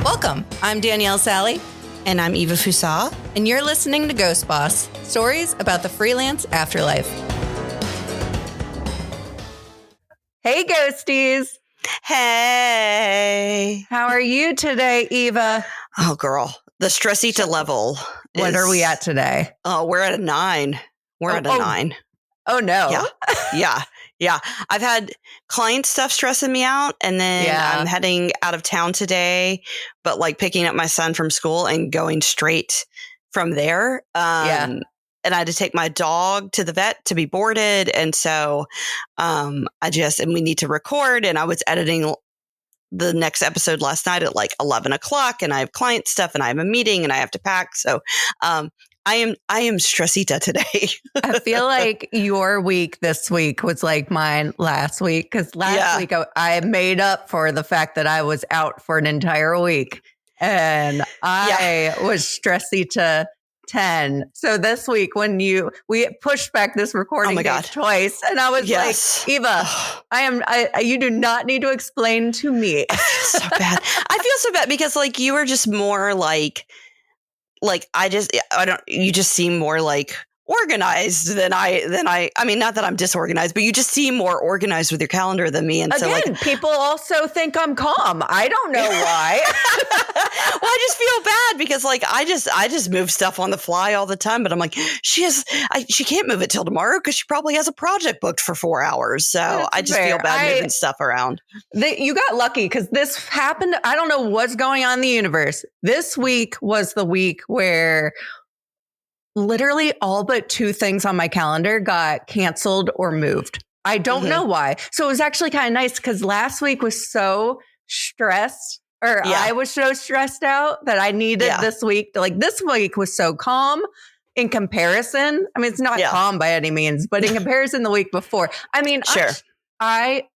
Welcome. I'm Danielle Sally. And I'm Eva Fusa. And you're listening to Ghost Boss, stories about the freelance afterlife. Hey, ghosties. Hey. How are you today, Eva? Oh, girl. The stressita level. What are we at today? Oh, we're at a 9. We're at a 9. Oh, no. Yeah. I've had client stuff stressing me out. And then I'm heading out of town today, but like picking up my son from school and going straight from there. And I had to take my dog to the vet to be boarded. And so and we need to record. And I was editing the next episode last night at like 11 o'clock. And I have client stuff and I have a meeting and I have to pack. So I am stressita today. I feel like your week this week was like mine last week. Because last week I made up for the fact that I was out for an entire week. And I was stressita 10. So this week when we pushed back this recording date twice, and I was like, Eva, you do not need to explain to me. So bad. I feel so bad because like you were just more like you just seem more like organized than I mean, not that I'm disorganized, but you just seem more organized with your calendar than me. And again, so people also think I'm calm. I don't know why. Well, I just feel bad because like, I just move stuff on the fly all the time, but I'm like, she can't move it till tomorrow because she probably has a project booked for 4 hours. So that's I just feel bad moving stuff around. You got lucky because this happened. I don't know what's going on in the universe. This week was the week where literally all but 2 things on my calendar got canceled or moved. I don't know why. So it was actually kind of nice because last week was so stressed, I was so stressed out that I needed this week. This week was so calm in comparison. I mean, it's not calm by any means, but in comparison the week before. I mean, sure.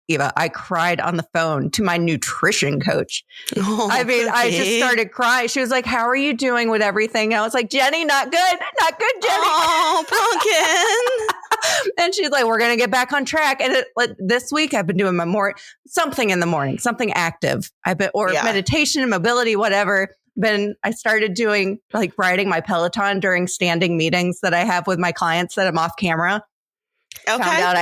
Eva, I cried on the phone to my nutrition coach. I just started crying. She was like, how are you doing with everything? I was like, Jenny, not good, Jenny. Oh, pumpkin. And she's like, we're going to get back on track. And this week I've been doing something in the morning, something active. Meditation, mobility, whatever. I started doing like riding my Peloton during standing meetings that I have with my clients that I'm off camera. Okay. Found out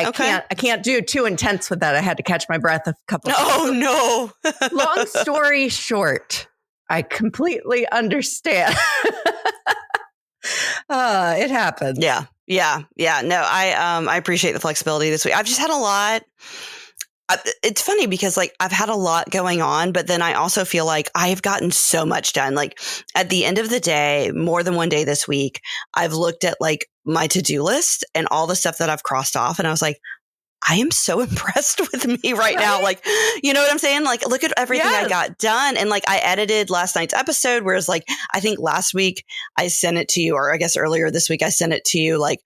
I can't do too intense with that. I had to catch my breath a couple of times. Oh, no. Long story short, I completely understand. It happens. Yeah. No, I appreciate the flexibility this week. I've just had a lot. It's funny because like I've had a lot going on, but then I also feel like I have gotten so much done. Like at the end of the day, more than one day this week, I've looked at like my to-do list and all the stuff that I've crossed off. And I was like, I am so impressed with me right now. Like, you know what I'm saying? Like, look at everything I got done. And like, I edited last night's episode, whereas like, I think last week I sent it to you, or I guess earlier this week, I sent it to you like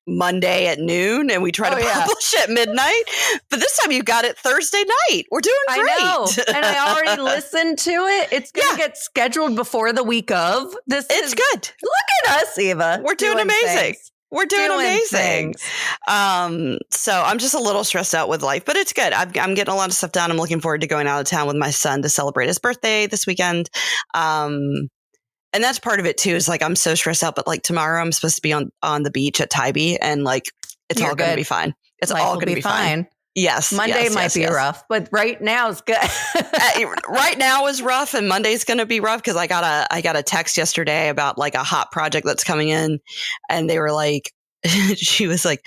Monday at noon and we try to publish at midnight. But this time you got it Thursday night. We're doing great. I know. And I already listened to it. It's going to get scheduled before the week of. It's good. Look at us, Eva. We're doing amazing. Things. We're doing amazing. So I'm just a little stressed out with life, but it's good. I'm getting a lot of stuff done. I'm looking forward to going out of town with my son to celebrate his birthday this weekend. And that's part of it too, is like, I'm so stressed out, but like tomorrow I'm supposed to be on the beach at Tybee and like, it's all going to be fine. It's all going to be fine. Yes. Monday might be rough, but right now is good. Right now is rough and Monday's going to be rough because I got a text yesterday about like a hot project that's coming in and they were like, she was like,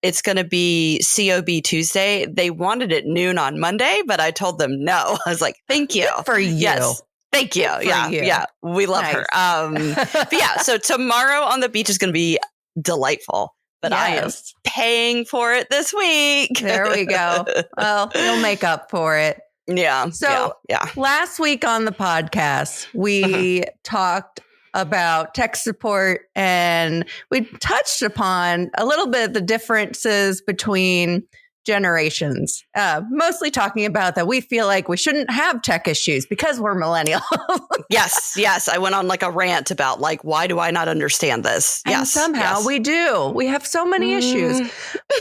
it's going to be COB Tuesday. They wanted it noon on Monday, but I told them no. I was like, thank you. Good for you. Yes. Thank you. Yeah. We love her. But yeah, so tomorrow on the beach is going to be delightful, but I am paying for it this week. There we go. Well, you'll make up for it. Yeah. So last week on the podcast, we talked about tech support and we touched upon a little bit of the differences between generations, mostly talking about that we feel like we shouldn't have tech issues because we're millennials. Yes. I went on like a rant about like, why do I not understand this? And somehow we do. We have so many issues. And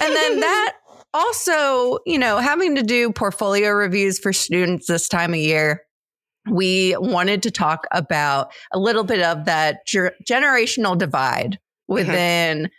then that also, having to do portfolio reviews for students this time of year. we wanted to talk about a little bit of that generational divide within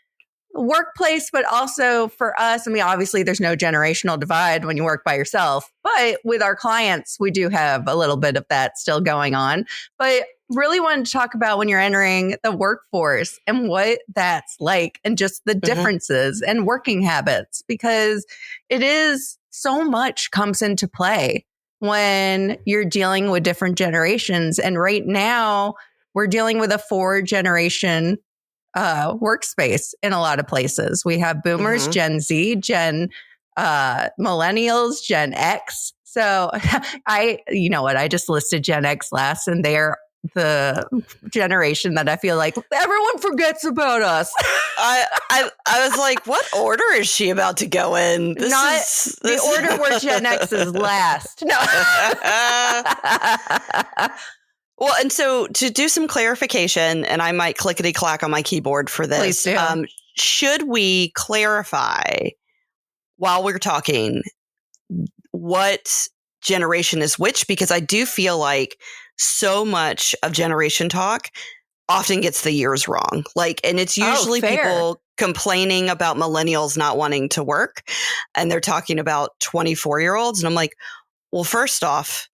the workplace, but also for us. I mean, obviously there's no generational divide when you work by yourself, but with our clients, we do have a little bit of that still going on. But really wanted to talk about when you're entering the workforce and what that's like and just the differences and working habits, because it is so much comes into play when you're dealing with different generations. And right now we're dealing with a 4-generation workspace in a lot of places. We have boomers, Gen Z, millennials, Gen X. So you know what? I just listed Gen X last, and they're the generation that I feel like everyone forgets about us. I was like, what order is she about to go in? The order where Gen X is last. No. Well, and so to do some clarification, and I might clickety clack on my keyboard for this. Please do. Should we clarify while we're talking what generation is which? Because I do feel like so much of generation talk often gets the years wrong. And it's usually people complaining about millennials not wanting to work, and they're talking about 24-year-olds. And I'm like, well, first off,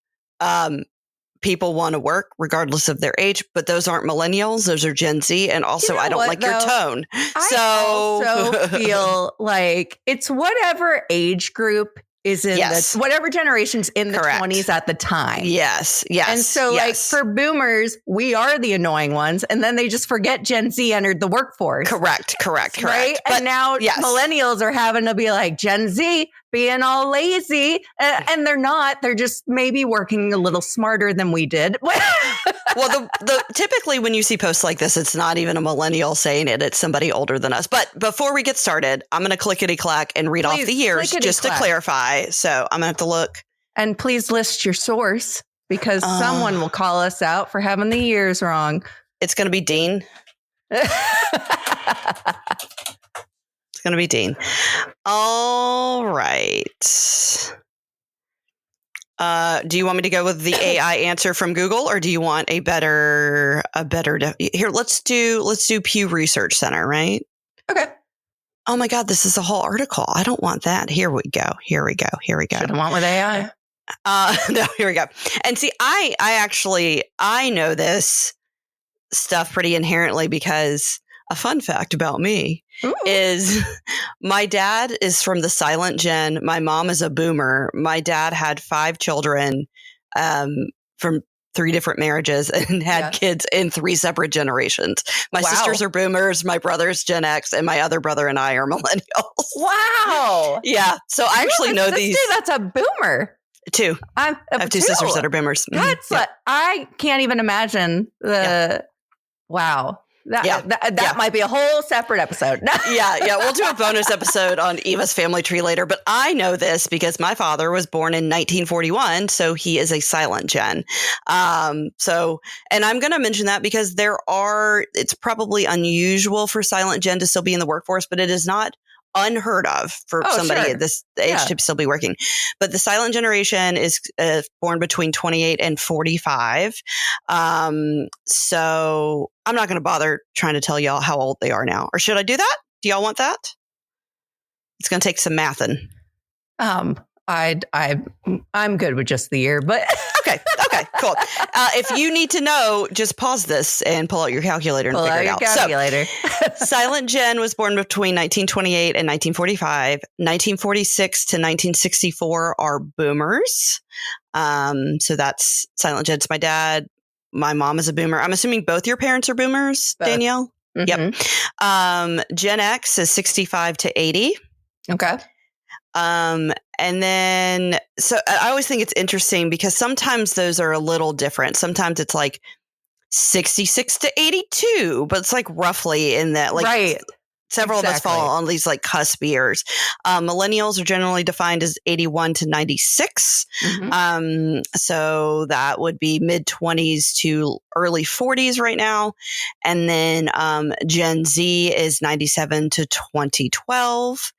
people want to work regardless of their age, but those aren't millennials. Those are Gen Z. And also, I don't like your tone. I also feel like it's whatever age group is in whatever generation's in the 20s at the time. Yes. And so like for boomers, we are the annoying ones. And then they just forget Gen Z entered the workforce. Correct. Right? But and now millennials are having to be like Gen Z being all lazy. And they're not. They're just maybe working a little smarter than we did. Well, typically when you see posts like this, it's not even a millennial saying it. It's somebody older than us. But before we get started, I'm going to clickety clack and read off the years just to clarify. So I'm going to have to look. And please list your source, because someone will call us out for having the years wrong. It's going to be Dean. It's going to be Dean. All right. Do you want me to go with the AI answer from Google, or do you want a better here? Let's do Pew Research Center, right? Okay. Oh my God, this is a whole article. I don't want that. Here we go. Should have went with AI. No, here we go. And see, I know this stuff pretty inherently, because a fun fact about me is my dad is from the silent gen. My mom is a boomer. My dad had 5 children from 3 different marriages and had kids in 3 separate generations. My sisters are boomers, my brother's Gen X, and my other brother and I are millennials. Wow. Yeah. So I actually know these. That's a boomer. 2. I have 2 sisters that are boomers. That's I can't even imagine wow. That might be a whole separate episode. Yeah. We'll do a bonus episode on Eva's family tree later. But I know this because my father was born in 1941, so he is a silent gen. And I'm going to mention that because it's probably unusual for silent gen to still be in the workforce, but it is not unheard of for somebody at this age to still be working. But the silent generation is born between 28 and 45. So I'm not going to bother trying to tell y'all how old they are now. Or should I do that? Do y'all want that? It's going to take some mathing. I'm good with just the year, but okay, cool. If you need to know, just pause this and pull out your calculator and figure it out. Calculator. So, Silent Gen was born between 1928 and 1945. 1946 to 1964 are boomers. So that's Silent Gen's my dad. My mom is a boomer. I'm assuming both your parents are boomers, both. Danielle? Mm-hmm. Yep. Gen X is 65 to 80. Okay. And then, so I always think it's interesting because sometimes those are a little different. Sometimes it's like 66 to 82, but it's like roughly in that, like right. Several of us fall on these like cusp years. Millennials are generally defined as 81 to 96. Mm-hmm. So that would be mid 20s to early 40s right now. And then Gen Z is 97 to 2012.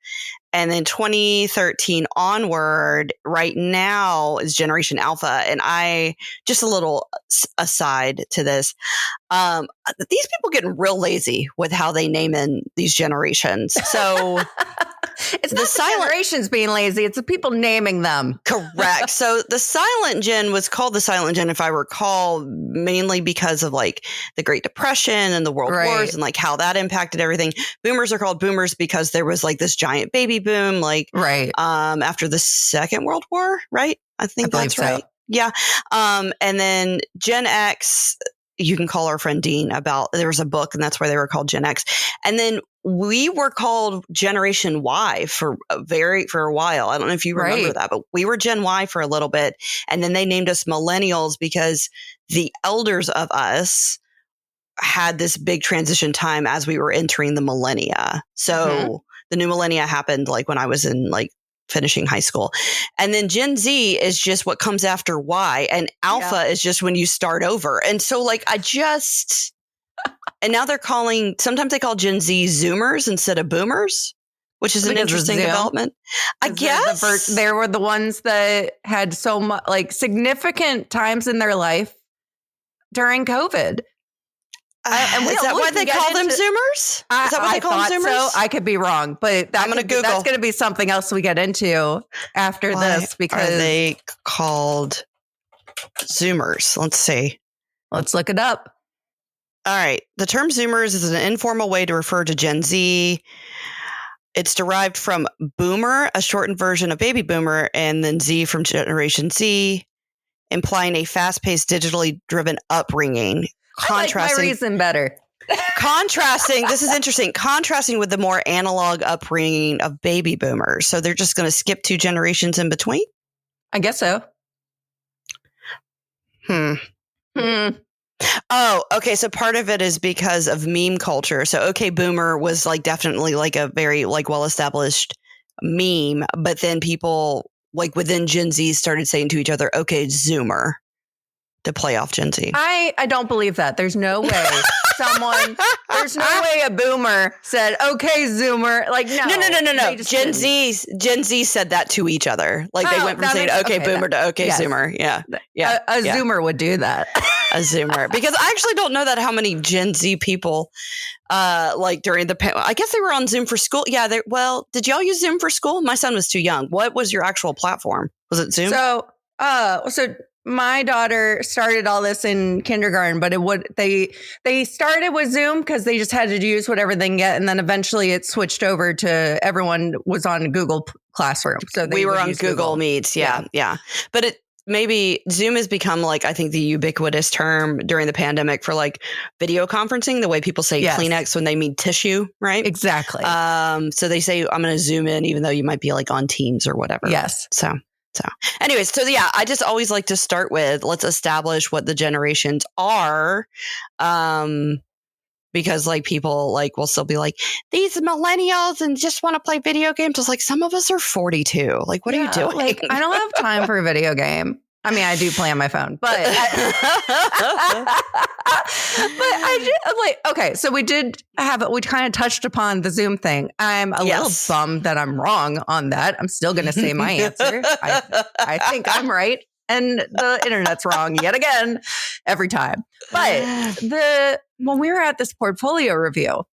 And then 2013 onward, right now is Generation Alpha. And just a little aside to this, these people getting real lazy with how they name in these generations. So it's not the generations being lazy, it's the people naming them. Correct. So the silent gen was called the silent gen, if I recall, mainly because of like the Great Depression and the World Wars and like how that impacted everything. Boomers are called boomers because there was like this giant baby boom, like after the Second World War, right? I think that's right. Yeah. And then Gen X, you can call our friend Dean about, there was a book and that's why they were called Gen X. And then we were called Generation Y for a while. I don't know if you remember that, but we were Gen Y for a little bit. And then they named us millennials because the elders of us had this big transition time as we were entering the millennia. So the new millennia happened like when I was in like finishing high school. And then Gen Z is just what comes after Y, and Alpha is just when you start over. And so like and now sometimes they call Gen Z Zoomers instead of Boomers, which is an interesting development. I guess they were the ones that had so much like significant times in their life during COVID. Is that why they call them Zoomers? Is that what they call them Zoomers? So I could be wrong, but I'm going to Google. That's going to be something else we get into after this because are they called Zoomers? Let's see. Let's look it up. All right. The term Zoomers is an informal way to refer to Gen Z. It's derived from Boomer, a shortened version of Baby Boomer, and then Z from Generation Z, implying a fast-paced, digitally driven upbringing. I like my reason better. This is interesting, contrasting with the more analog upbringing of baby boomers. So they're just going to skip 2 generations in between? I guess so. Oh, okay. So part of it is because of meme culture. So okay, boomer was like definitely like a very like well-established meme, but then people like within Gen Z started saying to each other, okay, Zoomer, to play off Gen Z. I don't believe that. There's no way there's no way a boomer said, okay, Zoomer. Like, no. Gen Z said that to each other. Like they went from saying, okay, boomer to okay, Zoomer. Yeah. A Zoomer would do that. A Zoomer. Because I actually don't know that how many Gen Z people, like during I guess they were on Zoom for school. Yeah. Did y'all use Zoom for school? My son was too young. What was your actual platform? Was it Zoom? So my daughter started all this in kindergarten, but they started with Zoom because they just had to use whatever they can get, and then eventually it switched over to everyone was on Google Classroom. So we were on Google Meets, yeah. But maybe Zoom has become like I think the ubiquitous term during the pandemic for like video conferencing. The way people say Kleenex when they mean tissue, right? Exactly. So they say I'm going to Zoom in, even though you might be like on Teams or whatever. Yes. So anyways, I just always like to start with, let's establish what the generations are. Because like people like will still be like, these millennials and just want to play video games. It's like, some of us are 42. Like, what are you doing? Like, I don't have time for a video game. I mean, I do play on my phone, but okay. So we kind of touched upon the Zoom thing. I'm a little bummed that I'm wrong on that. I'm still going to say my answer. I think I'm right. And the internet's wrong yet again, every time. But when we were at this portfolio review,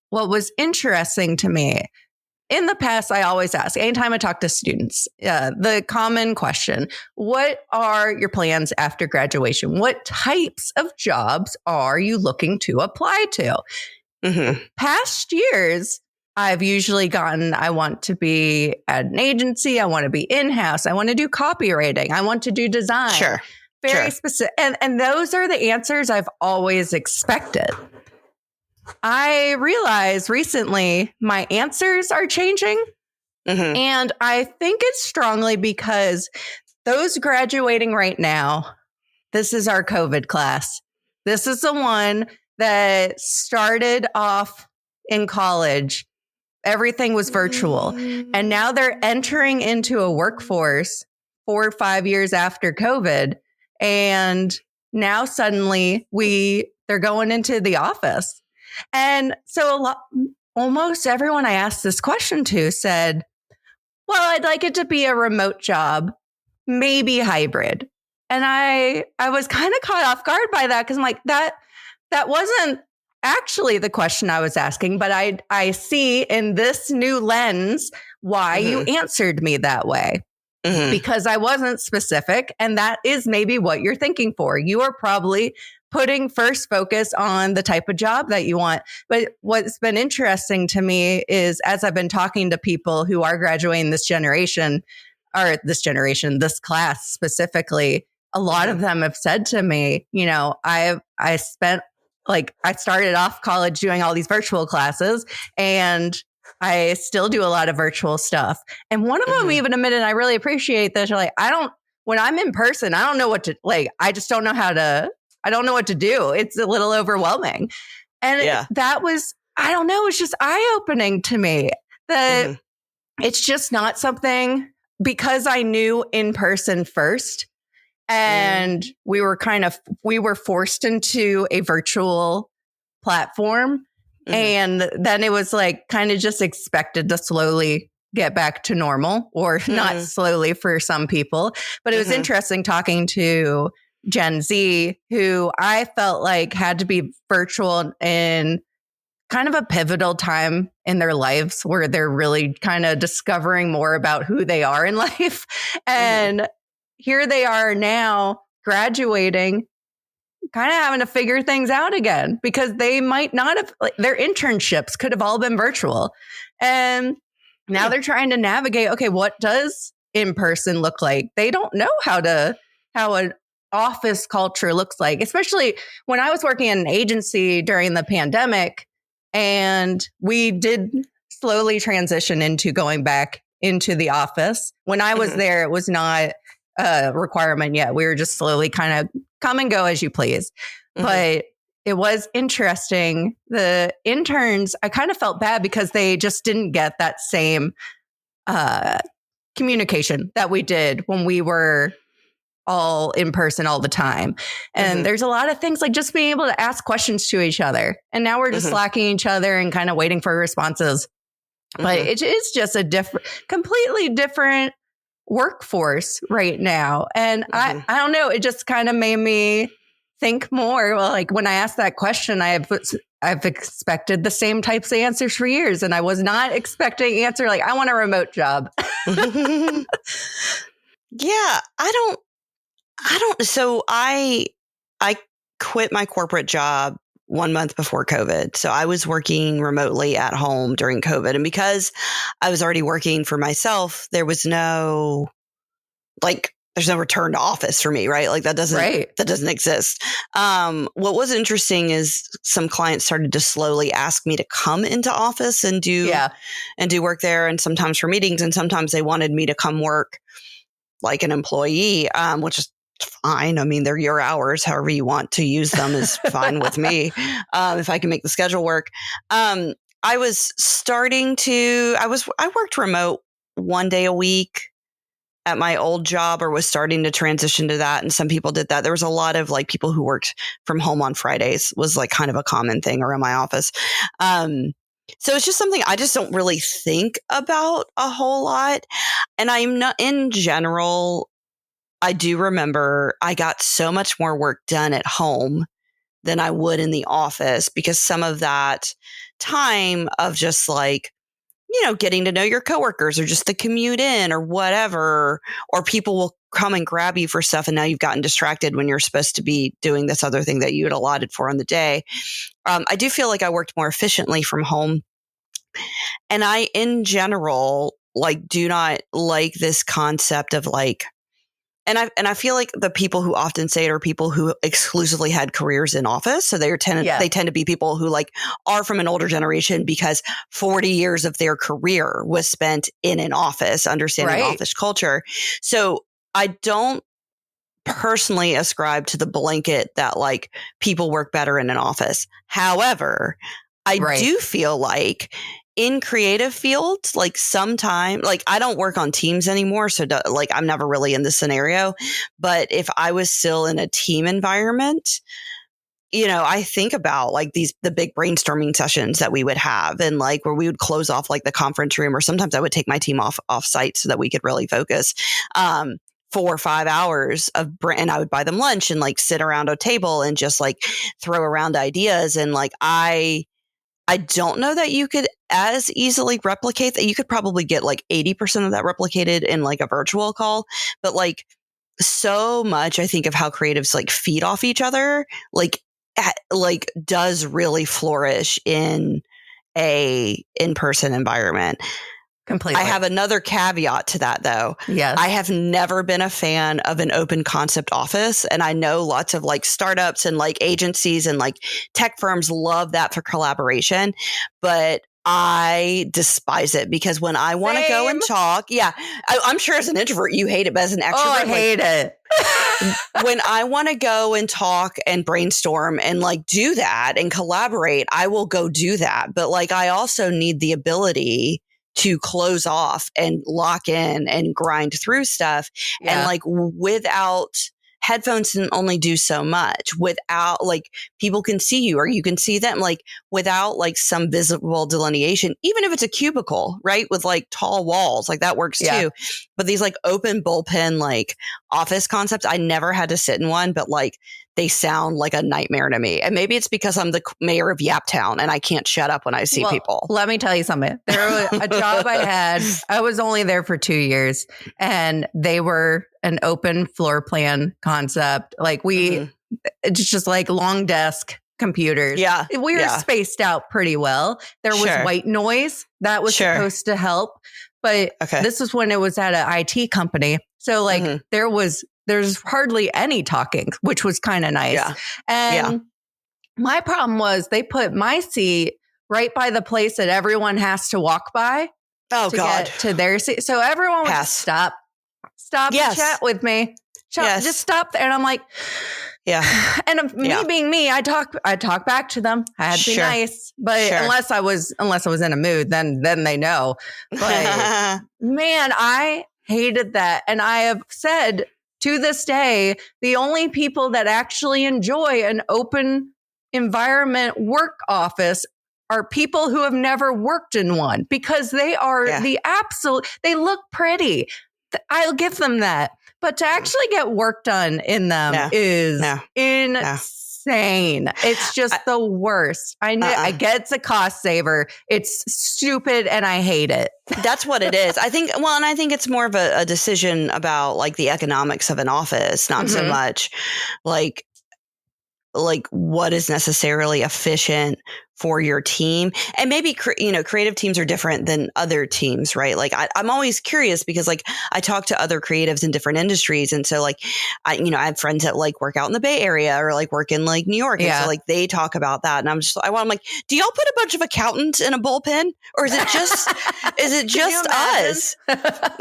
what was interesting to me, in the past, I always ask, anytime I talk to students, the common question, what are your plans after graduation? What types of jobs are you looking to apply to? Mm-hmm. Past years, I've usually gotten, I want to be at an agency. I want to be in-house. I want to do copywriting. I want to do design. Sure. Very specific. And those are the answers I've always expected. I realized recently my answers are changing. Mm-hmm. And I think it's strongly because those graduating right now, this is our COVID class. This is the one that started off in college. Everything was virtual. And now they're entering into a workforce 4 or 5 years after COVID. And now suddenly they're going into the office. And so almost everyone I asked this question to said, well, I'd like it to be a remote job, maybe hybrid. And I was kind of caught off guard by that because I'm like, that wasn't actually the question I was asking, but I see in this new lens why you answered me that way. Because I wasn't specific. And that is maybe what you're thinking for. You are probably putting first focus on the type of job that you want. But what's been interesting to me is as I've been talking to people who are graduating this class specifically, a lot of them have said to me, I started off college doing all these virtual classes, and I still do a lot of virtual stuff. And one of them even admitted, I really appreciate this. Like, when I'm in person, I don't know what to, I just don't know I don't know what to do. It's a little overwhelming. And that was, I don't know, it's just eye-opening to me that it's just not something, because I knew in person first. And we were forced into a virtual platform. And then it was kind of just expected to slowly get back to normal, or not slowly for some people. But it was interesting talking to Gen Z, who I felt like had to be virtual in kind of a pivotal time in their lives where they're really kind of discovering more about who they are in life. And here they are now graduating, kind of having to figure things out again, because they might not have, their internships could have all been virtual. And now they're trying to navigate, okay, what does in person look like? They don't know how an office culture looks like, especially when I was working in an agency during the pandemic, and we did slowly transition into going back into the office. When I was there, it was not a requirement yet. We were just slowly kind of come and go as you please. But it was interesting. The interns, I kind of felt bad because they just didn't get that same communication that we did when we were all in person all the time. And there's a lot of things like just being able to ask questions to each other. And now we're just slacking each other and kind of waiting for responses. But it is just a completely different workforce right now. And I don't know, it just kind of made me think more. Well, like when I asked that question, I've expected the same types of answers for years, and I was not expecting answer like, I want a remote job. Yeah, so I quit my corporate job 1 month before COVID. So I was working remotely at home during COVID. And because I was already working for myself, there's no return to office for me, right? Like that doesn't exist. What was interesting is some clients started to slowly ask me to come into office and do work there, and sometimes for meetings, and sometimes they wanted me to come work like an employee, which is fine. I mean, they're your hours. However you want to use them is fine with me. If I can make the schedule work. I worked remote 1 day a week at my old job, or was starting to transition to that. And some people did that. There was a lot of like people who worked from home on Fridays, was like kind of a common thing around my office. So it's just something I just don't really think about a whole lot. And I'm not, in general, I do remember I got so much more work done at home than I would in the office, because some of that time of just like, getting to know your coworkers, or just the commute in or whatever, or people will come and grab you for stuff. And now you've gotten distracted when you're supposed to be doing this other thing that you had allotted for on the day. I do feel like I worked more efficiently from home. And I, in general, do not like this concept of and I feel like the people who often say it are people who exclusively had careers in office. So they tend to be people who are from an older generation, because 40 years of their career was spent in an office, understanding office culture. So I don't personally ascribe to the blanket that people work better in an office. However, I do feel like in creative fields, sometime, I don't work on teams anymore. So I'm never really in this scenario, but if I was still in a team environment, I think about like the big brainstorming sessions that we would have, and like where we would close off like the conference room, or sometimes I would take my team off site so that we could really focus. 4 or 5 hours and I would buy them lunch and like sit around a table and just like throw around ideas. And like, I don't know that you could as easily replicate that. You could probably get like 80% of that replicated in like a virtual call, but like so much, I think, of how creatives like feed off each other, like does really flourish in a in-person environment. Completely. I have another caveat to that, though. Yes. I have never been a fan of an open concept office. And I know lots of like startups and like agencies and like tech firms love that for collaboration. But I despise it, because when I want to go and talk, I'm sure as an introvert, you hate it, but as an extrovert, I hate it. When I want to go and talk and brainstorm and like do that and collaborate, I will go do that. But like, I also need the ability to close off and lock in and grind through stuff. Yeah. And like, without headphones can only do so much. Without like, people can see you or you can see them, like without like some visible delineation, even if it's a cubicle, right? With like tall walls, like that works too. But these like open bullpen, like office concepts, I never had to sit in one, but like they sound like a nightmare to me. And maybe it's because I'm the mayor of Yaptown and I can't shut up when I see people. Let me tell you something. There was a job I had. I was only there for 2 years, and they were an open floor plan concept. Like it's just like long desk computers. Yeah. We were spaced out pretty well. There was white noise that was supposed to help. But this was when it was at an IT company. So like there's hardly any talking, which was kind of nice. Yeah. And my problem was they put my seat right by the place that everyone has to walk by get to their seat. So everyone would just stop and chat with me. Just stop there. And I'm like, and me being me, I talk back to them. I had to be nice, but unless I was in a mood, then they know. But man, I hated that. And I have said to this day, the only people that actually enjoy an open environment work office are people who have never worked in one, because they are the absolute, they look pretty. I'll give them that. But to actually get work done in them is insane. It's just the worst. I get it's a cost saver. It's stupid and I hate it. That's what it is. I think, and I think it's more of a decision about like the economics of an office, not so much like what is necessarily efficient for your team. And maybe, creative teams are different than other teams, right? Like I'm always curious because like I talk to other creatives in different industries. And so like, I have friends that like work out in the Bay Area or like work in like New York. And so like they talk about that. And I'm like, do y'all put a bunch of accountants in a bullpen, or is it just, us?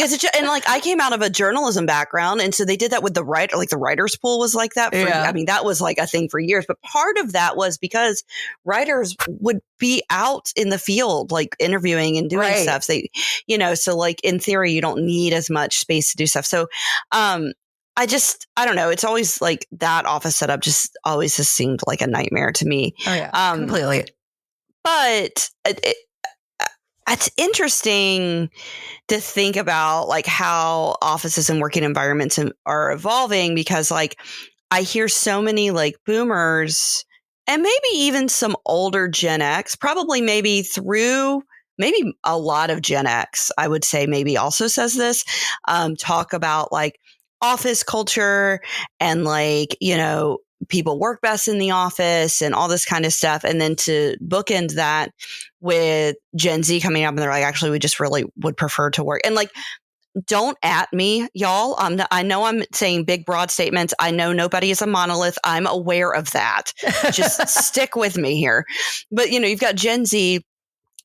Is it and like, I came out of a journalism background. And so they did that with the writer's pool was like that. That was like a thing for years, but part of that was because writers would be out in the field, like interviewing and doing stuff. So, so like in theory, you don't need as much space to do stuff. So, I don't know. It's always like that office setup just always has seemed like a nightmare to me. Oh yeah, completely. But it's interesting to think about like how offices and working environments are evolving, because like I hear so many like boomers and maybe even some older Gen X, probably maybe a lot of Gen X, I would say maybe also says this, talk about like office culture and like, people work best in the office and all this kind of stuff. And then to bookend that with Gen Z coming up and they're like, actually, we just really would prefer to work. And like, don't at me, y'all. I know I'm saying big, broad statements. I know nobody is a monolith. I'm aware of that. Just stick with me here. But, you've got Gen Z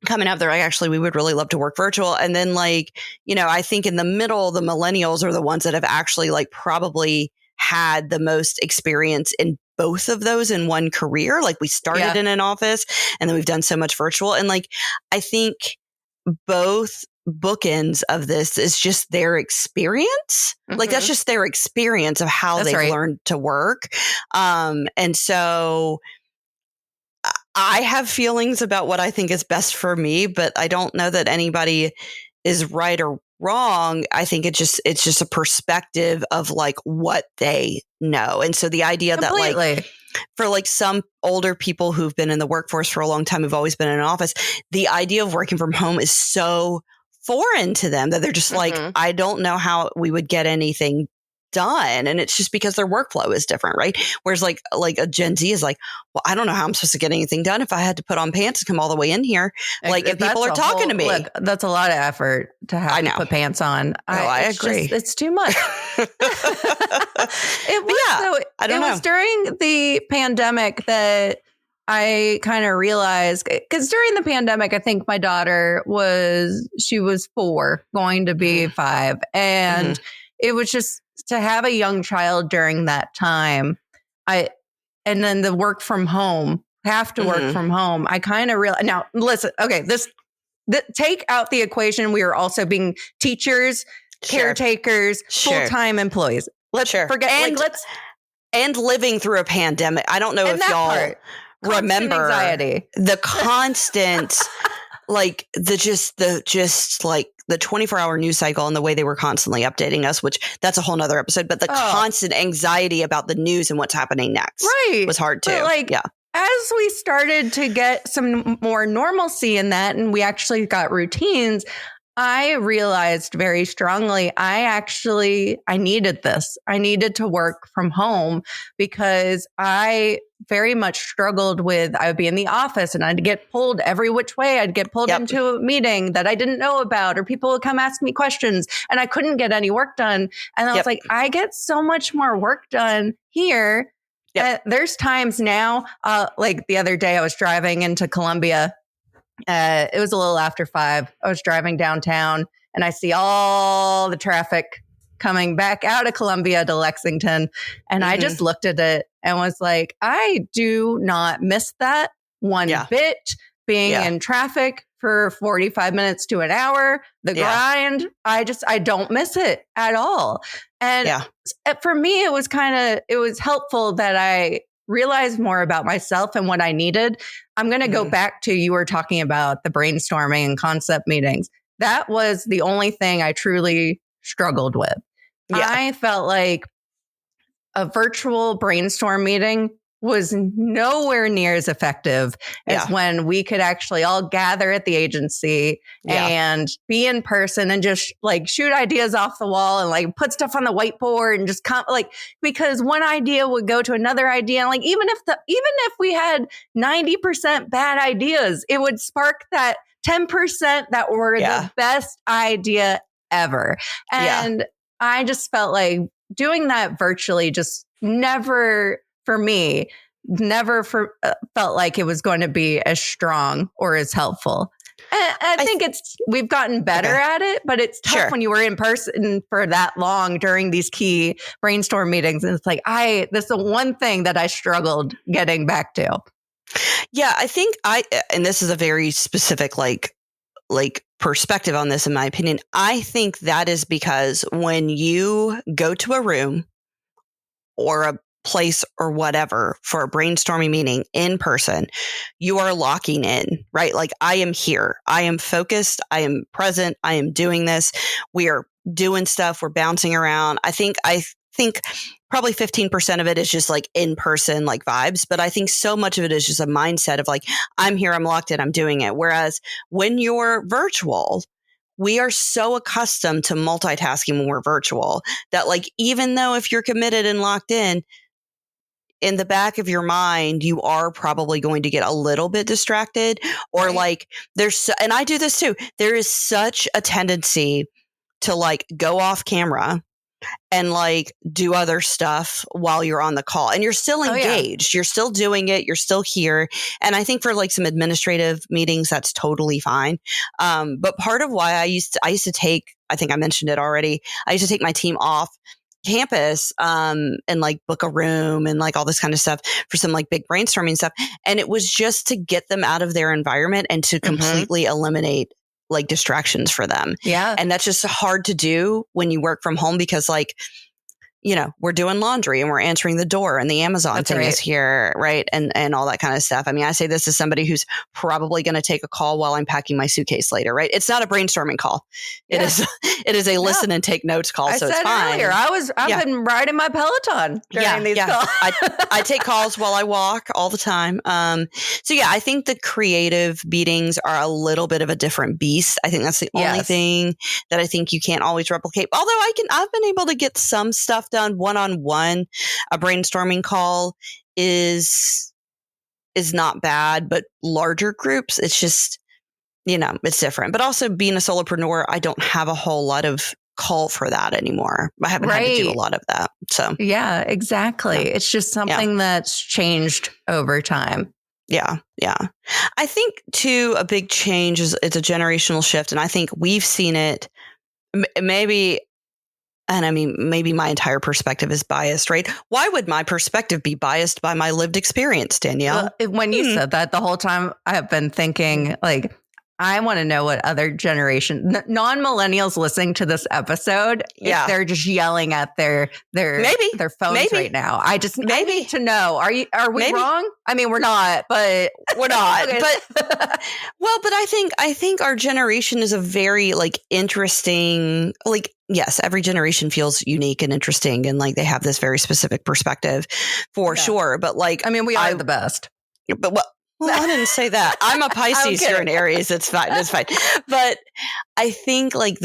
coming up. They're like, actually, we would really love to work virtual. And then like, I think in the middle, the millennials are the ones that have actually like probably had the most experience in both of those in one career. Like we started in an office and then we've done so much virtual. And like, I think both bookends of this is just their experience. Like that's just their experience of how they've learned to work. And so I have feelings about what I think is best for me, but I don't know that anybody is right or wrong. I think it's just a perspective of like what they know. And so the idea that like for like some older people who've been in the workforce for a long time, who've always been in an office, the idea of working from home is so foreign to them that they're just like, I don't know how we would get anything done. And it's just because their workflow is different, right? Whereas like a Gen Z is like, well, I don't know how I'm supposed to get anything done if I had to put on pants and come all the way in here. Like if people are talking to me. Look, that's a lot of effort to have to put pants on. I agree. It's too much. It was during the pandemic that I kind of realized, because during the pandemic, I think my daughter was 4, going to be 5. And it was just to have a young child during that time. And then the work from home, work from home. I kind of realized, now listen, okay, take out the equation. We are also being teachers, caretakers, full-time employees. Let's forget, and living through a pandemic. I don't know if y'all remember anxiety. The constant, like the 24-hour news cycle and the way they were constantly updating us, which that's a whole nother episode, but the constant anxiety about the news and what's happening next was hard too. As we started to get some more normalcy in that, and we actually got routines, I realized very strongly, I needed this. I needed to work from home because I very much struggled with, I would be in the office and I'd get pulled every which way. I'd get pulled into a meeting that I didn't know about, or people would come ask me questions and I couldn't get any work done. And I was like, I get so much more work done here. There's times now, like the other day I was driving into Columbia. It was a little after 5. I was driving downtown and I see all the traffic coming back out of Columbia to Lexington. And I just looked at it and was like, I do not miss that one bit, being in traffic for 45 minutes to an hour, the grind. I don't miss it at all. And for me, it was helpful that I realized more about myself and what I needed. I'm going to go back to, you were talking about the brainstorming and concept meetings. That was the only thing I truly struggled with. I felt like a virtual brainstorm meeting was nowhere near as effective as when we could actually all gather at the agency and be in person and just like shoot ideas off the wall and like put stuff on the whiteboard and just because one idea would go to another idea. And like, even if we had 90% bad ideas, it would spark that 10% that were the best idea ever. And I just felt like doing that virtually just never felt like it was going to be as strong or as helpul. And I think we've gotten better at it, but it's tough when you were in person for that long during these key brainstorm meetings. And it's like, this is the one thing that I struggled getting back to. Yeah, I think and this is a very specific, like perspective on this, in my opinion. I think that is because when you go to a room or a place or whatever for a brainstorming meeting in person, you are locking in, right? Like, I am here. I am focused. I am present. I am doing this. We are doing stuff. We're bouncing around. I think probably 15% of it is just like in person, like vibes. But I think so much of it is just a mindset of like, I'm here, I'm locked in, I'm doing it. Whereas when you're virtual, we are so accustomed to multitasking when we're virtual that, like, even though if you're committed and locked in the back of your mind, you are probably going to get a little bit distracted, or like and I do this too. There is such a tendency to like go off camera and like do other stuff while you're on the call, and you're still engaged. You're still doing it. You're still here. And I think for like some administrative meetings, that's totally fine. But part of why I used to take, I think I mentioned it already, I used to take my team off campus and like book a room and like all this kind of stuff for some like big brainstorming stuff. And it was just to get them out of their environment and to completely eliminate like distractions for them. Yeah. And that's just hard to do when you work from home because like, you know, we're doing laundry and we're answering the door and the Amazon That's thing right. is here, right? And all that kind of stuff. I mean, I say this as somebody who's probably going to take a call while I'm packing my suitcase later, right? It's not a brainstorming call. Yeah. It is a listen and take notes call. So it's fine. Earlier, I've been riding my Peloton during these calls. I take calls while I walk all the time. So yeah, I think the creative meetings are a little bit of a different beast. I think that's the only thing that I think you can't always replicate. Although I've been able to get some stuff done one-on-one. A brainstorming call is not bad, but larger groups, it's just, you know, it's different. But also being a solopreneur, I don't have a whole lot of call for that anymore. I haven't had to do a lot of that. So yeah, exactly. Yeah. It's just something that's changed over time. Yeah. Yeah. I think too, a big change is it's a generational shift. And I think we've seen it maybe. And I mean, maybe my entire perspective is biased, right? Why would my perspective be biased by my lived experience, Danielle? When you said that, the whole time I have been thinking, like, I want to know what other generation, non-millennials listening to this episode, if they're just yelling at their phones right now. I need to know. Are we wrong? I mean, we're not, but we're not. But but I think our generation is a very like interesting, like, yes, every generation feels unique and interesting, and like they have this very specific perspective for sure. But like, I mean, we are the best. But well, I didn't say that. I'm a Pisces here in Aries. It's fine. It's fine. But I think like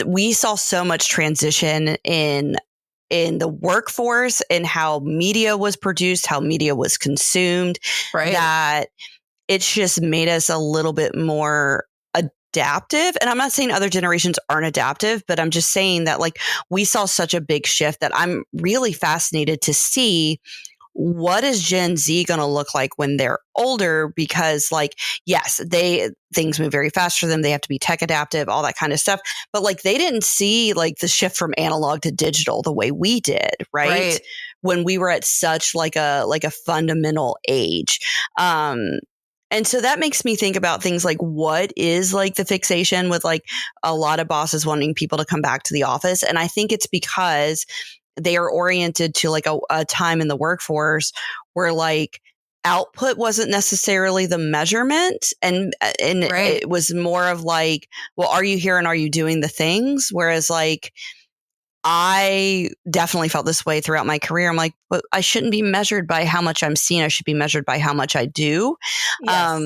we saw so much transition in the workforce and how media was produced, how media was consumed, that it's just made us a little bit more adaptive. And I'm not saying other generations aren't adaptive, but I'm just saying that like we saw such a big shift that I'm really fascinated to see what is Gen Z going to look like when they're older? Because like, yes, things move very fast for them. They have to be tech adaptive, all that kind of stuff. But like, they didn't see like the shift from analog to digital the way we did, right? When we were at such like a fundamental age. And so that makes me think about things like what is like the fixation with like a lot of bosses wanting people to come back to the office. And I think it's because they are oriented to like a time in the workforce where like output wasn't necessarily the measurement. And it was more of like, well, are you here and are you doing the things? Whereas like, I definitely felt this way throughout my career. I'm like, but I shouldn't be measured by how much I'm seen. I should be measured by how much I do. Yes.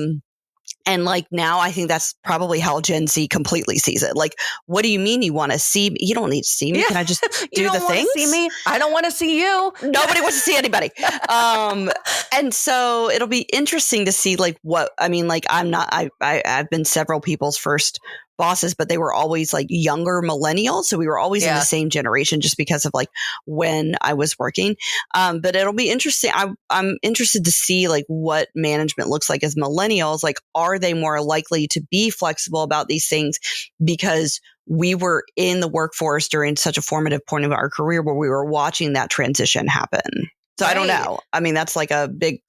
And like now I think that's probably how Gen Z completely sees it. Like, what do you mean you want to see me? You don't need to see me. Yeah. Can I just do the things? See me? I don't want to see you. Nobody wants to see anybody. And so it'll be interesting to see like what, I mean, like I've been several people's first bosses, but they were always like younger millennials. So we were always in the same generation just because of like when I was working. But it'll be interesting. I'm interested to see like what management looks like as millennials. Like, are they more likely to be flexible about these things because we were in the workforce during such a formative point of our career where we were watching that transition happen? So I don't know. I mean, that's like a big,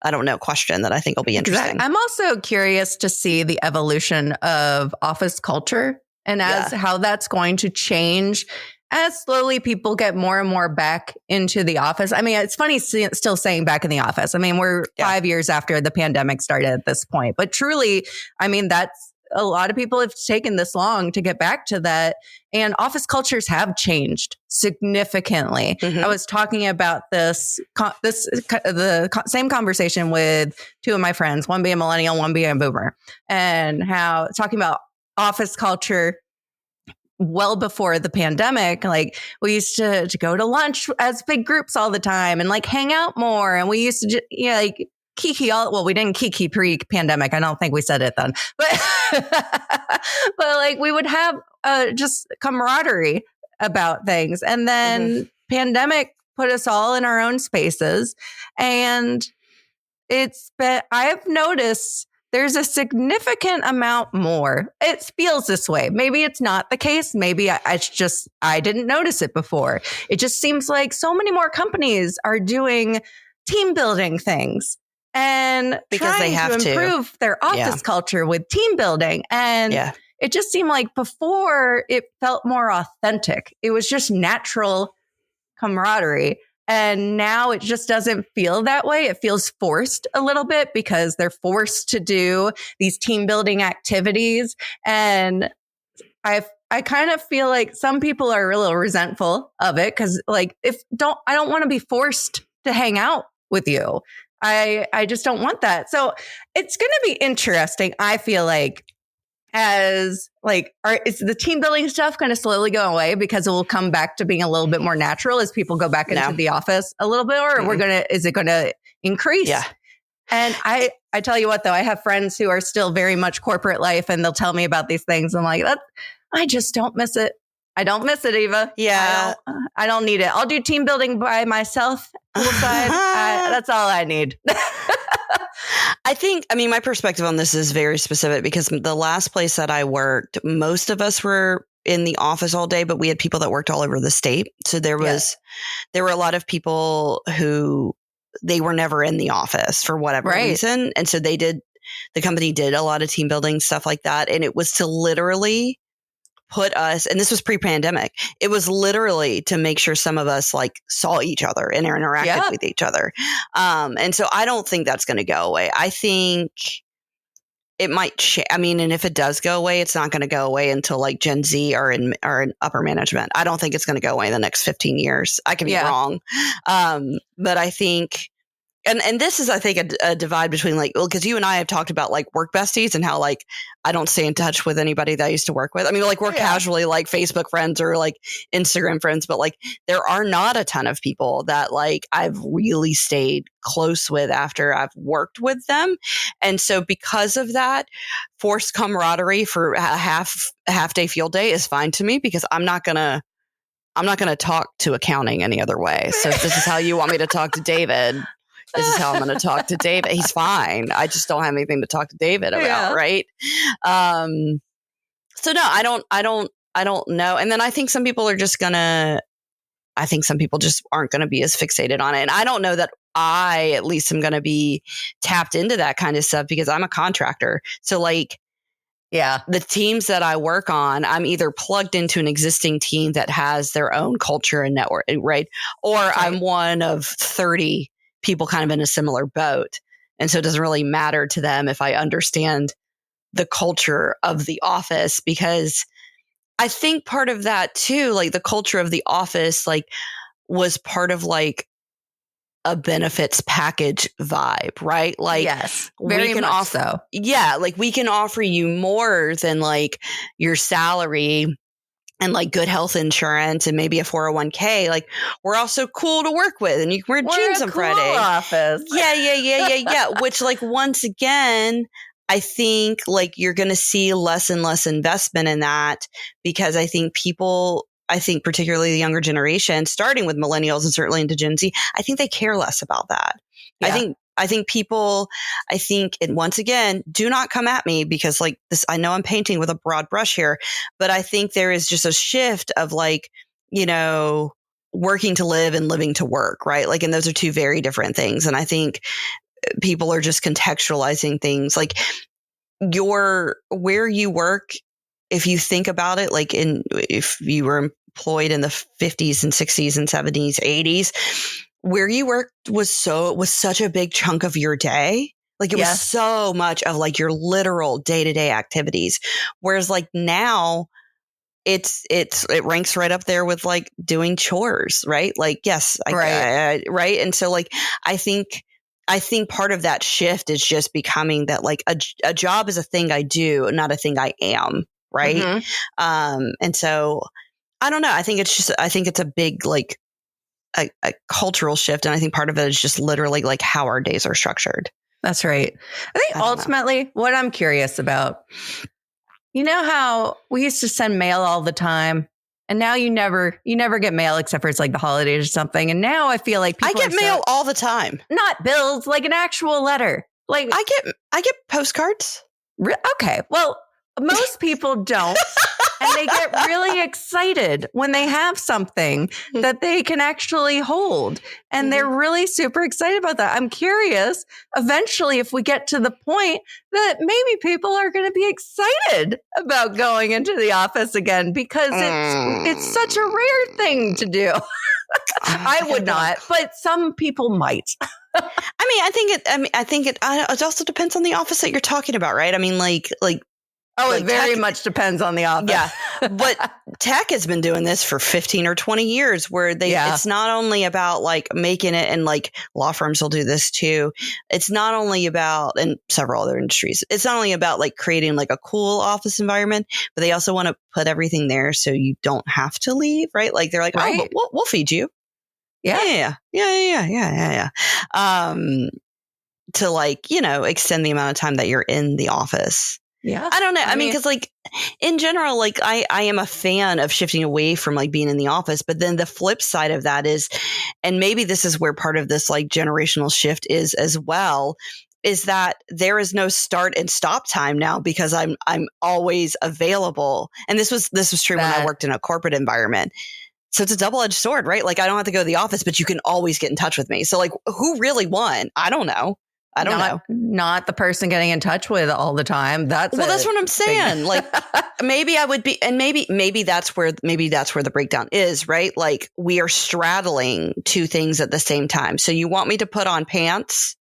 I don't know, question that I think will be interesting. Exactly. I'm also curious to see the evolution of office culture and how that's going to change as slowly people get more and more back into the office. I mean, it's funny still saying back in the office. I mean, we're 5 years after the pandemic started at this point, but truly, I mean, that's a lot of people have taken this long to get back to that. And office cultures have changed significantly. Mm-hmm. I was talking about the same conversation with two of my friends, one being a millennial, one being a boomer, and how talking about office culture well before the pandemic, like we used to go to lunch as big groups all the time and like hang out more. And we used to like kiki we didn't kiki pre-pandemic. I don't think we said it then, but but like we would have just camaraderie about things. And then pandemic put us all in our own spaces. And I've noticed there's a significant amount more. It feels this way. Maybe it's not the case. Maybe I didn't notice it before. It just seems like so many more companies are doing team building things and because they have to improve their office culture with team building. And it just seemed like before it felt more authentic. It was just natural camaraderie. And now it just doesn't feel that way. It feels forced a little bit because they're forced to do these team building activities. And I kind of feel like some people are a little resentful of it because like I don't want to be forced to hang out with you. I just don't want that. So it's going to be interesting. I feel like is the team building stuff going to slowly go away because it will come back to being a little bit more natural as people go back into the office a little bit, or is it going to increase? Yeah. And I tell you what, though, I have friends who are still very much corporate life and they'll tell me about these things. I'm like, I just don't miss it. I don't miss it, Eva. Yeah. I don't need it. I'll do team building by myself. Poolside. That's all I need. I mean, my perspective on this is very specific because the last place that I worked, most of us were in the office all day, but we had people that worked all over the state. So there were a lot of people who they were never in the office for whatever reason. And so the company did a lot of team building stuff like that. And it was to literally put us, and this was pre-pandemic, it was literally to make sure some of us like saw each other and interacted with each other. And so I don't think that's going to go away. I think it might change. I mean, and if it does go away, it's not going to go away until like Gen Z are in upper management. I don't think it's going to go away in the next 15 years. I could be wrong. But I think, and this is, I think, a divide between like, well, because you and I have talked about like work besties and how like I don't stay in touch with anybody that I used to work with. I mean, like we're casually like Facebook friends or like Instagram friends, but like there are not a ton of people that like I've really stayed close with after I've worked with them. And so because of that, forced camaraderie for a half day field day is fine to me because I'm not going to talk to accounting any other way. So if this is how you want me to talk to David, this is how I'm going to talk to David. He's fine. I just don't have anything to talk to David about. Right. So no, I don't know. And then I think some people just aren't going to be as fixated on it. And I don't know that I, at least, am going to be tapped into that kind of stuff because I'm a contractor. So like, the teams that I work on, I'm either plugged into an existing team that has their own culture and network, right? Or I'm one of 30 people kind of in a similar boat. And so it doesn't really matter to them if I understand the culture of the office, because I think part of that too, like the culture of the office, like was part of like a benefits package vibe, right? Like, yes, very much offer, so. Yeah, like we can offer you more than like your salary and like good health insurance and maybe a 401k. Like we're also cool to work with, and you can wear jeans on Friday. Office. Yeah. Which like once again, I think like you're going to see less and less investment in that because I think particularly the younger generation, starting with millennials and certainly into Gen Z, I think they care less about that. Yeah. I think people, and once again, do not come at me because like this, I know I'm painting with a broad brush here, but I think there is just a shift of like, working to live and living to work, right? Like, and those are two very different things. And I think people are just contextualizing things like where you work. If you think about it, like if you were employed in the 50s and 60s and 70s, 80s, where you worked was such a big chunk of your day. Like it was so much of like your literal day-to-day activities. Whereas like now it ranks right up there with like doing chores, right? Like, yes, right. And so like, I think part of that shift is just becoming that like a job is a thing I do, not a thing I am. Right. Mm-hmm. And so I don't know. I think it's a big, like a cultural shift. And I think part of it is just literally like how our days are structured. That's right. I think ultimately what I'm curious about, you know how we used to send mail all the time and now you never get mail except for it's like the holidays or something. And now I feel like people I get mail all the time. Not bills, like an actual letter. Like I get postcards. Okay. Well, most people don't. And they get really excited when they have something that they can actually hold. And they're really super excited about that. I'm curious, eventually, if we get to the point that maybe people are going to be excited about going into the office again, because it's such a rare thing to do. I would not, but some people might. I think it also depends on the office that you're talking about, right? I mean, it very much depends on the office. Yeah. But tech has been doing this for 15 or 20 years where it's not only about like making it, and like law firms will do this too. It's not only about, and several other industries, it's not only about like creating like a cool office environment, but they also want to put everything there so you don't have to leave, right? Like they're like, oh, but we'll feed you. Yeah. To like, extend the amount of time that you're in the office. Yeah. I don't know. I mean, because like in general, like I am a fan of shifting away from like being in the office. But then the flip side of that is, and maybe this is where part of this like generational shift is as well, is that there is no start and stop time now because I'm always available. And this was true when I worked in a corporate environment. So it's a double-edged sword, right? Like I don't have to go to the office, but you can always get in touch with me. So like who really won? I don't know. Not the person getting in touch with all the time. That's what I'm saying. Like maybe I would be, and maybe that's where the breakdown is, right? Like we are straddling two things at the same time. So you want me to put on pants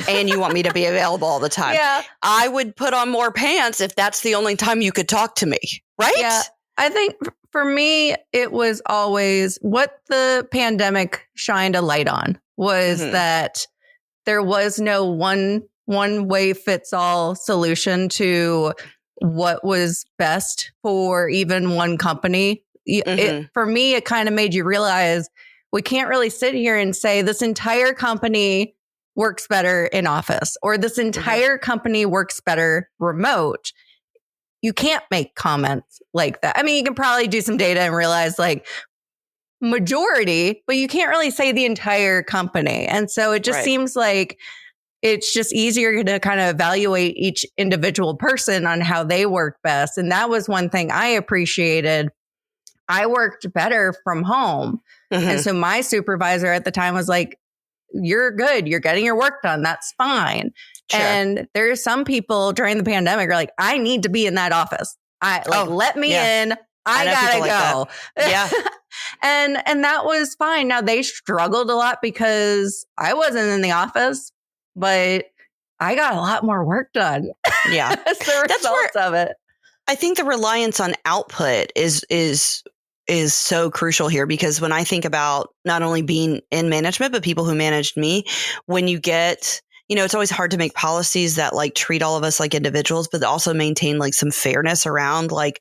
and you want me to be available all the time. Yeah. I would put on more pants if that's the only time you could talk to me, right? Yeah. I think for me, it was always what the pandemic shined a light on was that there was no one way fits all solution to what was best for even one company. For me, it kind of made you realize we can't really sit here and say this entire company works better in office or this entire company works better remote. You can't make comments like that. I mean, you can probably do some data and realize like majority, but you can't really say the entire company. And so it just seems like it's just easier to kind of evaluate each individual person on how they work best. And that was one thing I appreciated. I worked better from home. And so my supervisor at the time was like, you're good. You're getting your work done. That's fine. Sure. And there's some people during the pandemic are like, I need to be in that office. Let me in. I gotta go. Yeah. And that was fine. Now they struggled a lot because I wasn't in the office, but I got a lot more work done. Yeah. As the result of it. I think the reliance on output is so crucial here, because when I think about not only being in management, but people who managed me, when you get, it's always hard to make policies that like treat all of us like individuals, but also maintain like some fairness around like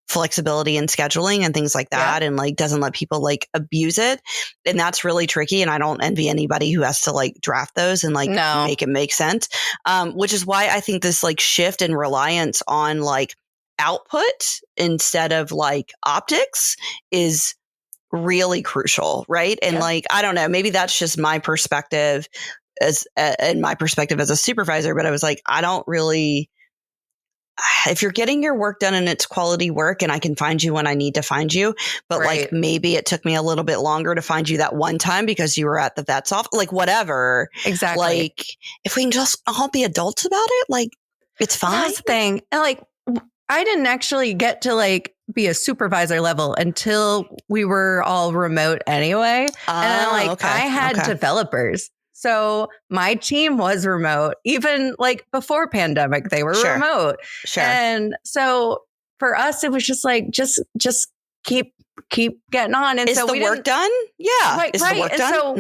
flexibility and scheduling and things like that. And like doesn't let people like abuse it. And that's really tricky. And I don't envy anybody who has to like draft those and like make it make sense. Which is why I think this like shift in reliance on like output instead of like optics is really crucial. Right. And like, I don't know, maybe that's just my perspective as a supervisor, but I was like, I don't really, if you're getting your work done and it's quality work and I can find you when I need to find you, but like maybe it took me a little bit longer to find you that one time because you were at the vet's office, like whatever. Exactly. Like if we can just all be adults about it, like it's fine. That's the thing. And like, I didn't actually get to like be a supervisor level until we were all remote anyway. And I had developers. So my team was remote, even like before pandemic, they were remote. Sure. And so for us, it was just like, just keep getting on. And is the work done? Yeah. Right. Is the work done? So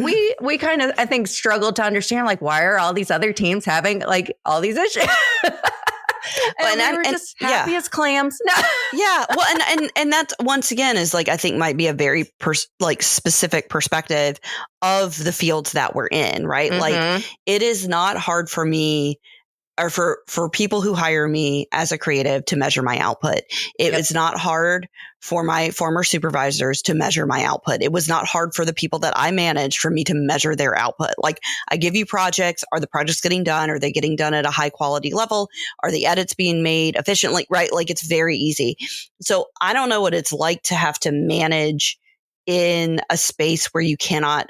we kind of, I think, struggled to understand like, why are all these other teams having like all these issues? And we were just happy as clams. No. Yeah. Well, and that once again is like, I think might be a very specific perspective of the fields that we're in, right? Like it is not hard for me or for people who hire me as a creative to measure my output. It was not hard for my former supervisors to measure my output. It was not hard for the people that I managed for me to measure their output. Like, I give you projects. Are the projects getting done? Are they getting done at a high quality level? Are the edits being made efficiently? Right? Like, it's very easy. So I don't know what it's like to have to manage in a space where you cannot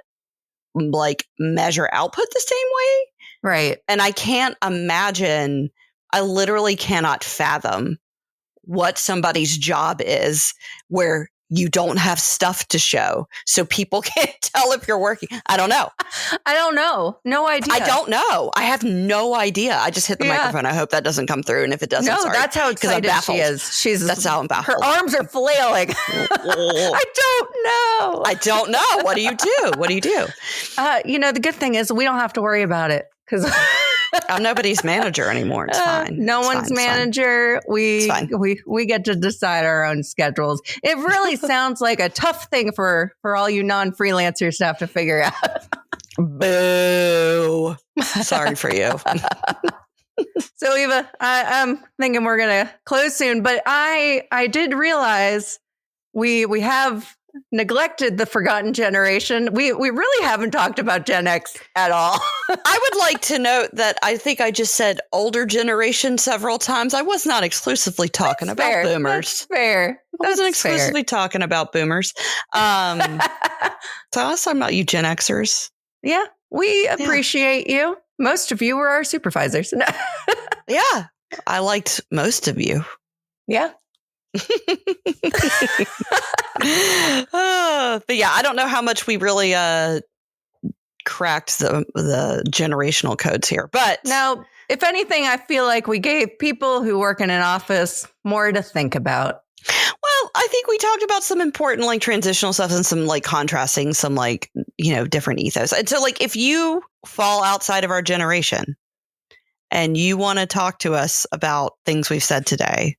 like measure output the same way. Right. And I can't imagine, I literally cannot fathom what somebody's job is where you don't have stuff to show so people can't tell if you're working. I don't know. I don't know. No idea. I don't know. I have no idea. I just hit the microphone. I hope that doesn't come through. And if it doesn't, sorry. That's how excited she is. That's how I'm baffled. Her arms are flailing. I don't know. I don't know. What do you do? What do you do? The good thing is we don't have to worry about it because I'm nobody's manager anymore. It's fine. No one's manager. We get to decide our own schedules. It really sounds like a tough thing for all you non-freelancers to have to figure out. Boo. Sorry for you. So Eva, I'm thinking we're going to close soon, but I did realize we have neglected the forgotten generation. We really haven't talked about Gen X at all. I would like to note that I think I just said older generation several times. I was not exclusively talking about boomers. That's fair. I wasn't exclusively talking about boomers. So I was talking about you Gen Xers. Yeah, we appreciate you. Most of you were our supervisors. Yeah, I liked most of you. Yeah. But yeah, I don't know how much we really cracked the generational codes here. But now, if anything, I feel like we gave people who work in an office more to think about. Well, I think we talked about some important like transitional stuff and some like contrasting some like, different ethos. And so like if you fall outside of our generation and you want to talk to us about things we've said today,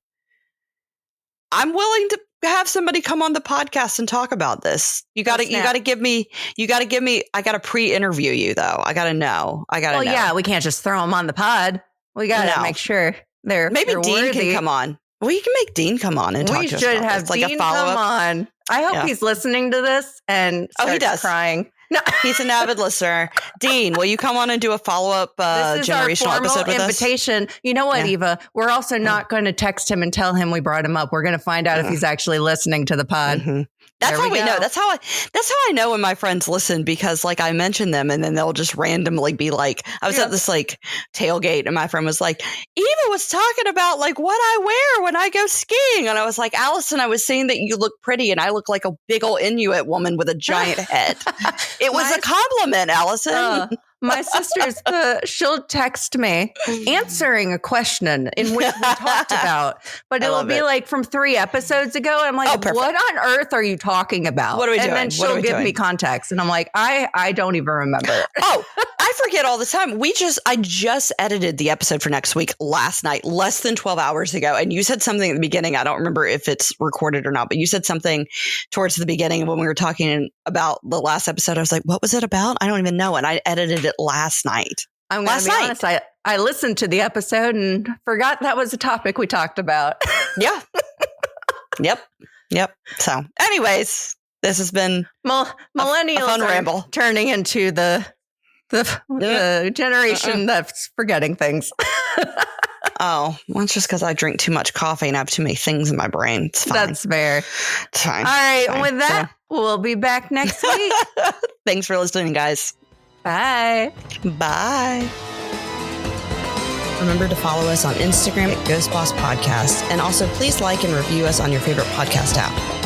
I'm willing to have somebody come on the podcast and talk about this. You got to give me, I got to pre-interview you though. I got to know. Well, yeah, we can't just throw them on the pod. We got to make sure they're Dean worthy. Can come on. Well, you can make Dean come on and talk to us. We should have Dean come on. I hope he's listening to this and starts he does. Crying. No. He's an avid listener. Dean, will you come on and do a follow-up generational episode with invitation. us? You know what, Eva? We're also not going to text him and tell him we brought him up. We're going to find out if he's actually listening to the pod. Mm-hmm. That's how we know. That's how I know when my friends listen, because like I mention them and then they'll just randomly be like, I was at this like tailgate and my friend was like, Eva was talking about like what I wear when I go skiing. And I was like, Allison, I was saying that you look pretty and I look like a big old Inuit woman with a giant head. It was a compliment, Allison. My sister's, she'll text me answering a question in which we talked about, but it'll be like from 3 episodes ago. I'm like, what on earth are you talking about? What are we doing? And then she'll give me context. And I'm like, I don't even remember. I forget all the time. I just edited the episode for next week last night, less than 12 hours ago. And you said something at the beginning. I don't remember if it's recorded or not, but you said something towards the beginning when we were talking about the last episode. I was like, what was it about? I don't even know. And I edited it last night. I'm going to be honest. I listened to the episode and forgot that was a topic we talked about. Yeah. Yep. So anyways, this has been millennials a fun ramble turning into the generation that's forgetting things. Well, it's just because I drink too much coffee and I have too many things in my brain. It's fine. That's fair. It's fine. All right. Fine. With that, we'll be back next week. Thanks for listening, guys. Bye. Bye. Remember to follow us on Instagram at Ghost Boss Podcast. And also please like and review us on your favorite podcast app.